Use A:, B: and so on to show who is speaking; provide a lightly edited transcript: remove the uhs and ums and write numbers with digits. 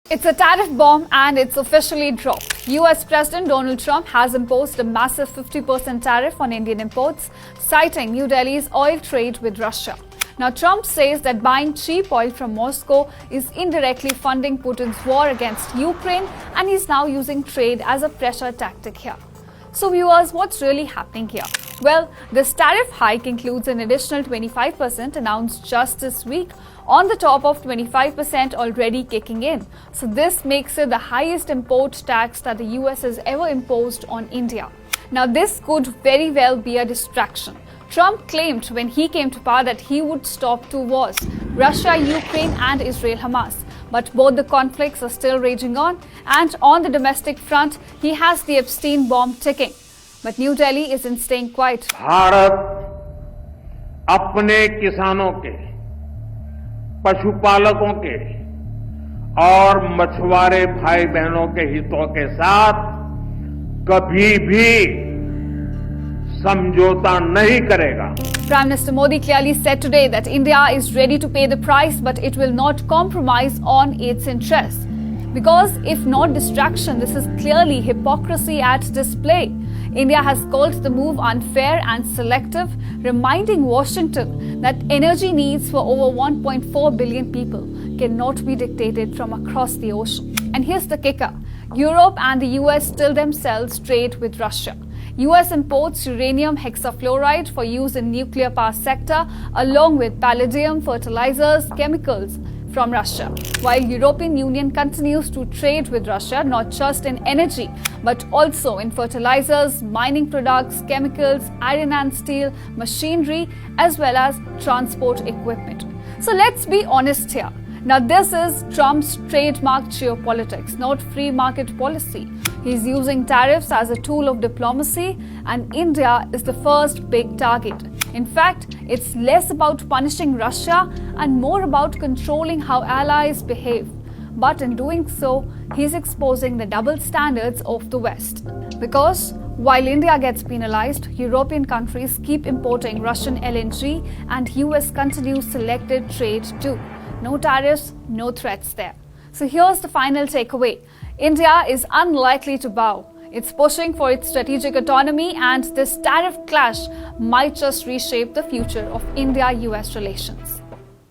A: It's a tariff bomb and it's officially dropped. US President Donald Trump has imposed a massive 50% tariff on Indian imports, citing New Delhi's oil trade with Russia. Now, Trump says that buying cheap oil from Moscow is indirectly funding Putin's war against Ukraine, and he's now using trade as a pressure tactic here. So viewers, what's really happening here? Well, this tariff hike includes an additional 25% announced just this week on the top of 25% already kicking in. So this makes it the highest import tax that the US has ever imposed on India. Now this could very well be a distraction. Trump claimed when he came to power that he would stop two wars, Russia, Ukraine and Israel-Hamas. But both the conflicts are still raging on, and on the domestic front, he has the Epstein bomb ticking. But New Delhi isn't staying quiet.
B: Bharat अपने किसानों के, पशुपालकों के और मछुआरे भाई बहनों के हितों के साथ कभी भी समझौता नहीं करेगा.
A: Prime Minister Modi clearly said today that India is ready to pay the price, but it will not compromise on its interests. Because if not distraction, this is clearly hypocrisy at display. India has called the move unfair and selective, reminding Washington that energy needs for over 1.4 billion people cannot be dictated from across the ocean. And here's the kicker. Europe and the US still themselves trade with Russia. US imports uranium hexafluoride for use in nuclear power sector along with palladium, fertilizers, chemicals from Russia. While European Union continues to trade with Russia not just in energy but also in fertilizers, mining products, chemicals, iron and steel, machinery as well as transport equipment. So let's be honest here. Now this is Trump's trademark geopolitics, not free market policy. He's using tariffs as a tool of diplomacy, and India is the first big target. In fact, it's less about punishing Russia and more about controlling how allies behave. But in doing so, he's exposing the double standards of the West. Because while India gets penalized, European countries keep importing Russian LNG and US continues selected trade too. No tariffs, no threats there. So here's the final takeaway. India is unlikely to bow. It's pushing for its strategic autonomy, and this tariff clash might just reshape the future of India-US relations.